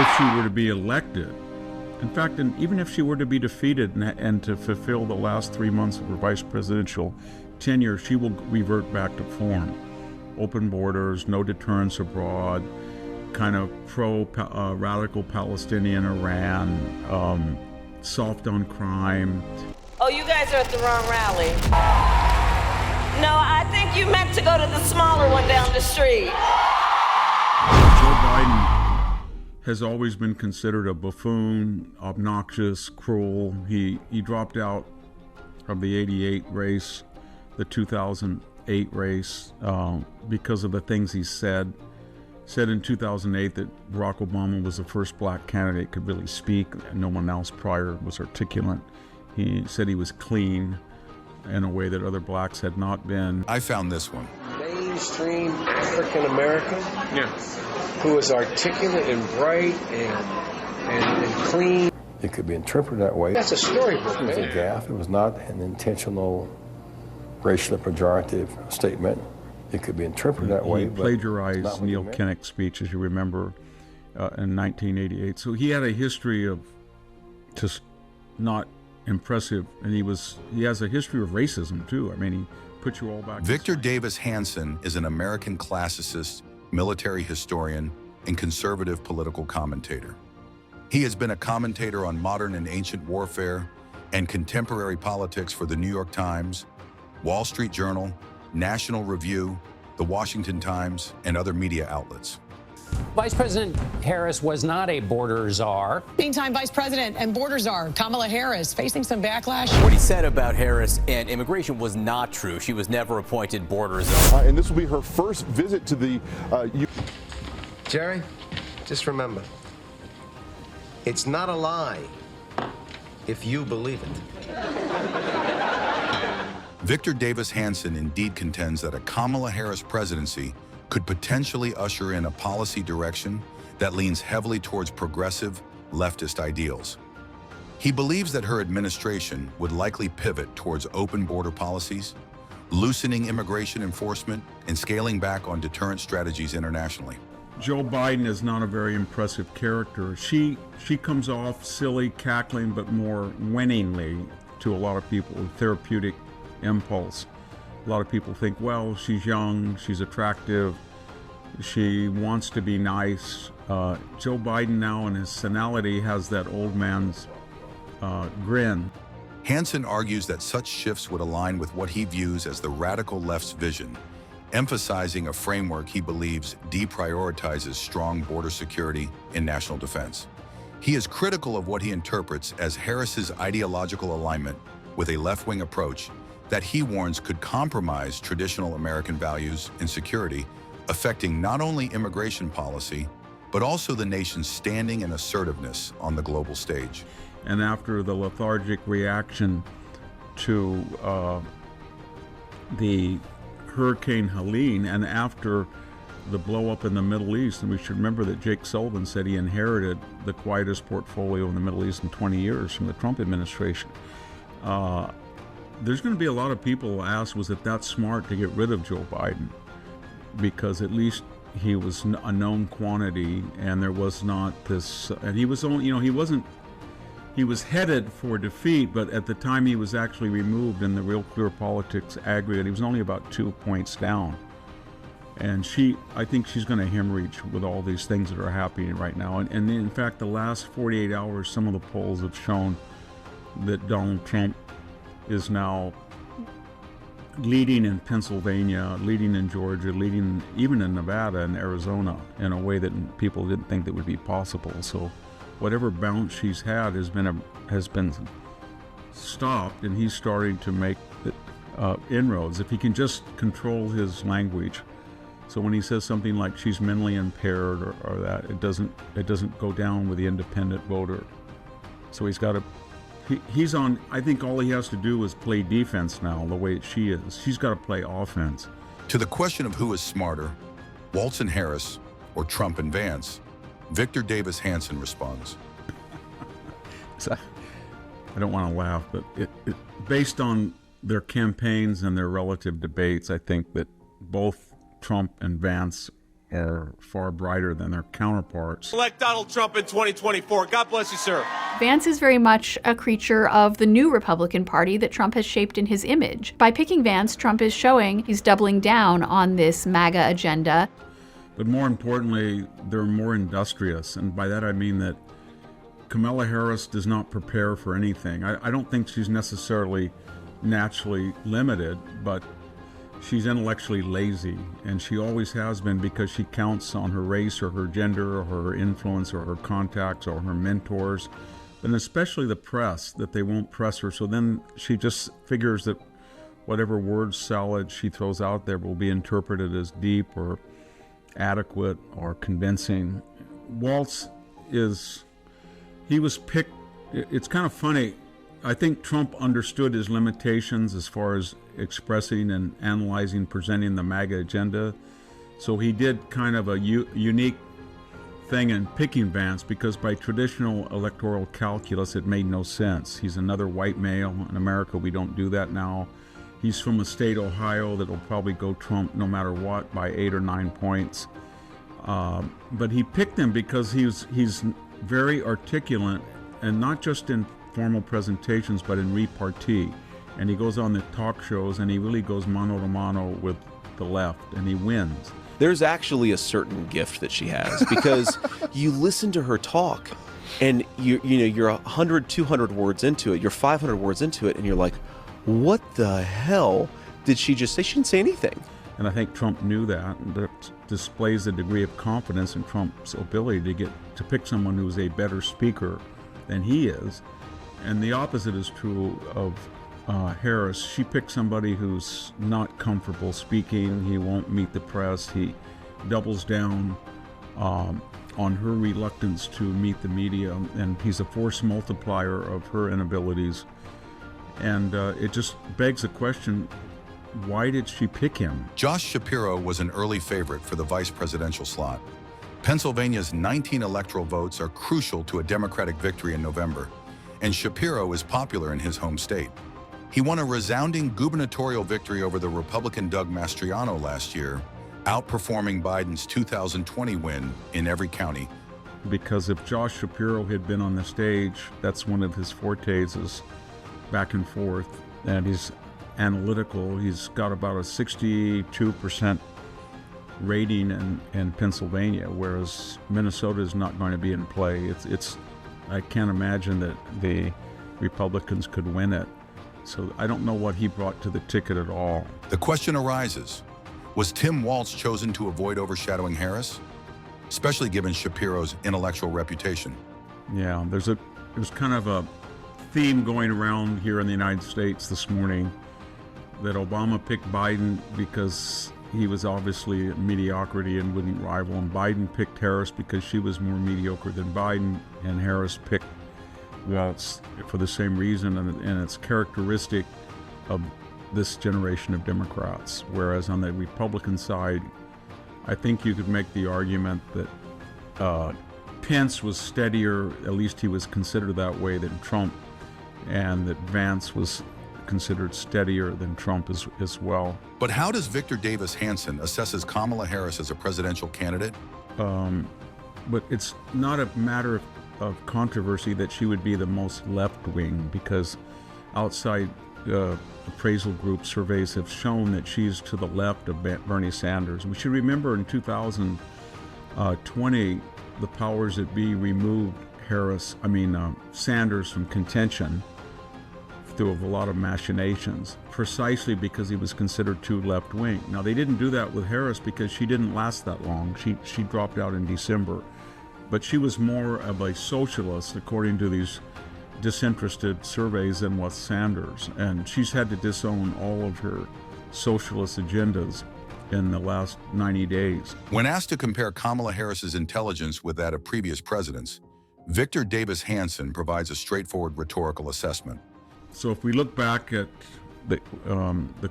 if she were to be elected. In fact, even if she were to be defeated and to fulfill the last 3 months of her vice presidential tenure, she will revert back to form. Open borders, no deterrence abroad, kind of radical Palestinian Iran, soft on crime. Oh, you guys are at the wrong rally. No, I think you meant to go to the smaller one down the street. Joe Biden has always been considered a buffoon, obnoxious, cruel. He dropped out of the '88 race, the 2008 race, because of the things he said. Said in 2008 that Barack Obama was the first black candidate could really speak. No one else prior was articulate. He said he was clean in a way that other blacks had not been. I found this one. Mainstream African American, who is articulate and bright and clean. It could be interpreted that way. That's a storybook. It was a gaffe. It was not an intentional, racially pejorative statement. It could be interpreted that way. He plagiarized Neil Kinnock's speech, as you remember, in 1988. So he had a history of just not impressive, and he has a history of racism too. I mean, he put you all back. Victor Davis Hanson is an American classicist, military historian, and conservative political commentator. He has been a commentator on modern and ancient warfare and contemporary politics for the New York Times, Wall Street Journal, National Review, The Washington Times, and other media outlets. Vice President Harris was not a border czar. Meantime, Vice President and border czar Kamala Harris facing some backlash. What he said about Harris and immigration was not true. She was never appointed border czar. And this will be her first visit to the Jerry, just remember, it's not a lie if you believe it. Victor Davis Hanson indeed contends that a Kamala Harris presidency could potentially usher in a policy direction that leans heavily towards progressive, leftist ideals. He believes that her administration would likely pivot towards open border policies, loosening immigration enforcement, and scaling back on deterrent strategies internationally. Joe Biden is not a very impressive character. She comes off silly, cackling, but more winningly to a lot of people with therapeutic impulse. A lot of people think, well, she's young, she's attractive, she wants to be nice. Joe Biden now in his senility has that old man's grin. Hanson argues that such shifts would align with what he views as the radical left's vision, emphasizing a framework he believes deprioritizes strong border security and national defense. He is critical of what he interprets as Harris's ideological alignment with a left-wing approach that he warns could compromise traditional American values and security, affecting not only immigration policy, but also the nation's standing and assertiveness on the global stage. And after the lethargic reaction to the Hurricane Helene, and after the blow-up in the Middle East, and we should remember that Jake Sullivan said he inherited the quietest portfolio in the Middle East in 20 years from the Trump administration. There's going to be a lot of people who ask, was it that smart to get rid of Joe Biden? Because at least he was a known quantity, and there was not this, and he was only, he was headed for defeat, but at the time he was actually removed in the Real Clear Politics aggregate, he was only about 2 points down. And I think she's going to hemorrhage with all these things that are happening right now. And in fact, the last 48 hours, some of the polls have shown that Donald Trump is now leading in Pennsylvania, leading in Georgia, leading even in Nevada and Arizona in a way that people didn't think that would be possible. So whatever bounce she's had has been stopped, and he's starting to make inroads. If he can just control his language, so when he says something like she's mentally impaired or that, it doesn't go down with the independent voter. So he's got to. He's on, I think all he has to do is play defense now, the way she is. She's got to play offense. To the question of who is smarter, Waltz and Harris, or Trump and Vance, Victor Davis Hanson responds. I don't want to laugh, but based on their campaigns and their relative debates, I think that both Trump and Vance are far brighter than their counterparts. Elect Donald Trump in 2024. God bless you, sir. Vance is very much a creature of the new Republican Party that Trump has shaped in his image. By picking Vance, Trump is showing he's doubling down on this MAGA agenda. But more importantly, they're more industrious, and by that I mean that Kamala Harris does not prepare for anything. I don't think she's necessarily naturally limited, but she's intellectually lazy, and she always has been, because she counts on her race or her gender or her influence or her contacts or her mentors, and especially the press, that they won't press her. So then she just figures that whatever word salad she throws out there will be interpreted as deep or adequate or convincing. Waltz he was picked. It's kind of funny. I think Trump understood his limitations as far as expressing and analyzing, presenting the MAGA agenda. So he did kind of a unique thing in picking Vance, because by traditional electoral calculus, it made no sense. He's another white male. In America, we don't do that now. He's from a state, Ohio, that will probably go Trump no matter what by 8 or 9 points. But he picked him because he's very articulate, and not just in formal presentations, but in repartee. And he goes on the talk shows, and he really goes mano a mano with the left, and he wins. There's actually a certain gift that she has, because you listen to her talk, and you're 100, 200 words into it, you're 500 words into it, and you're like, what the hell did she just say? She didn't say anything. And I think Trump knew that, and that displays a degree of confidence in Trump's ability to pick someone who's a better speaker than he is. And the opposite is true of Harris. She picked somebody who's not comfortable speaking. He won't meet the press. He doubles down on her reluctance to meet the media, and he's a force multiplier of her inabilities. And it just begs the question, why did she pick him? Josh Shapiro was an early favorite for the vice presidential slot. Pennsylvania's 19 electoral votes are crucial to a Democratic victory in November, and Shapiro is popular in his home state. He won a resounding gubernatorial victory over the Republican Doug Mastriano last year, outperforming Biden's 2020 win in every county. Because if Josh Shapiro had been on the stage, that's one of his fortes, is back and forth, and he's analytical. He's got about a 62% rating in Pennsylvania, whereas Minnesota is not going to be in play. I can't imagine that the Republicans could win it. So I don't know what he brought to the ticket at all. The question arises, was Tim Walz chosen to avoid overshadowing Harris? Especially given Shapiro's intellectual reputation. Yeah, there's kind of a theme going around here in the United States this morning that Obama picked Biden because he was obviously mediocrity and wouldn't rival him. Biden picked Harris because she was more mediocre than Biden, and Harris picked Walz for the same reason, and it's characteristic of this generation of Democrats. Whereas on the Republican side, I think you could make the argument that Pence was steadier, at least he was considered that way, than Trump, and that Vance was considered steadier than Trump as well. But how does Victor Davis Hanson assesses Kamala Harris as a presidential candidate? But it's not a matter of controversy that she would be the most left-wing, because outside appraisal group surveys have shown that she's to the left of Bernie Sanders. We should remember in 2020, the powers that be removed Sanders from contention through a lot of machinations, precisely because he was considered too left-wing. Now, they didn't do that with Harris because she didn't last that long. She dropped out in December. But she was more of a socialist, according to these disinterested surveys, than was Sanders. And she's had to disown all of her socialist agendas in the last 90 days. When asked to compare Kamala Harris's intelligence with that of previous presidents, Victor Davis Hanson provides a straightforward rhetorical assessment. So if we look back at the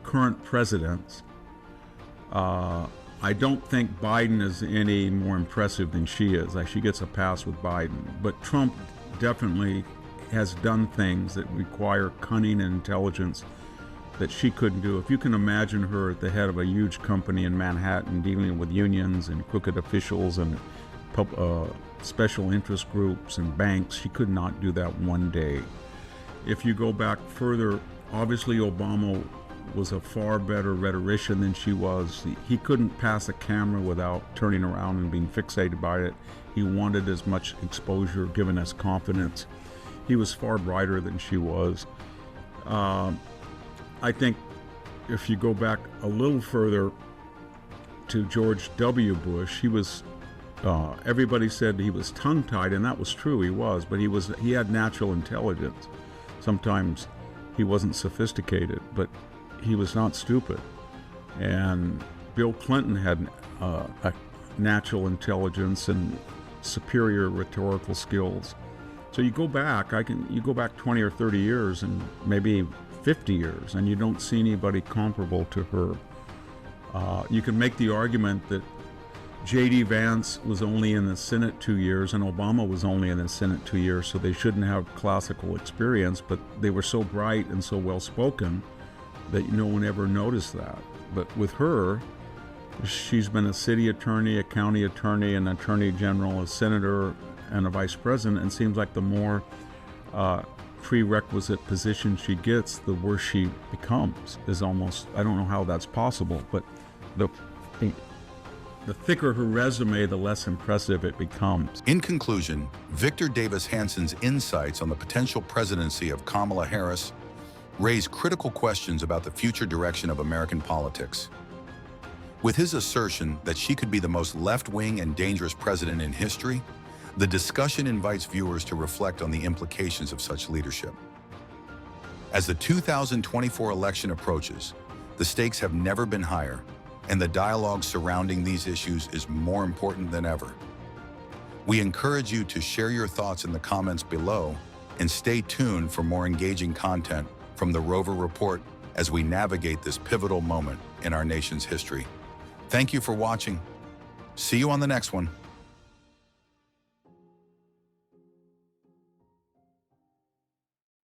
current presidents, I don't think Biden is any more impressive than she is. She gets a pass with Biden. But Trump definitely has done things that require cunning and intelligence that she couldn't do. If you can imagine her at the head of a huge company in Manhattan dealing with unions and crooked officials and special interest groups and banks, she could not do that one day. If you go back further, obviously Obama was a far better rhetorician than she was. He couldn't pass a camera without turning around and being fixated by it. He wanted as much exposure, given us confidence. He was far brighter than she was. I think if you go back a little further to George W. Bush, he was, everybody said he was tongue-tied, and that was true, he was, but he had natural intelligence. Sometimes he wasn't sophisticated, but he was not stupid. And Bill Clinton had a natural intelligence and superior rhetorical skills. So you go back, you go back 20 or 30 years and maybe 50 years, and you don't see anybody comparable to her. You can make the argument that J.D. Vance was only in the Senate 2 years and Obama was only in the Senate 2 years, so they shouldn't have classical experience, but they were so bright and so well-spoken that no one ever noticed that. But with her, she's been a city attorney, a county attorney, an attorney general, a senator, and a vice president, and seems like the more prerequisite position she gets, the worse she becomes. Is almost, I don't know how that's possible, but the thicker her resume, the less impressive it becomes. In conclusion, Victor Davis Hanson's insights on the potential presidency of Kamala Harris raise critical questions about the future direction of American politics. With his assertion that she could be the most left-wing and dangerous president in history, the discussion invites viewers to reflect on the implications of such leadership. As the 2024 election approaches, the stakes have never been higher, and the dialogue surrounding these issues is more important than ever. We encourage you to share your thoughts in the comments below and stay tuned for more engaging content from the Rover Report as we navigate this pivotal moment in our nation's history. Thank you for watching. See you on the next one.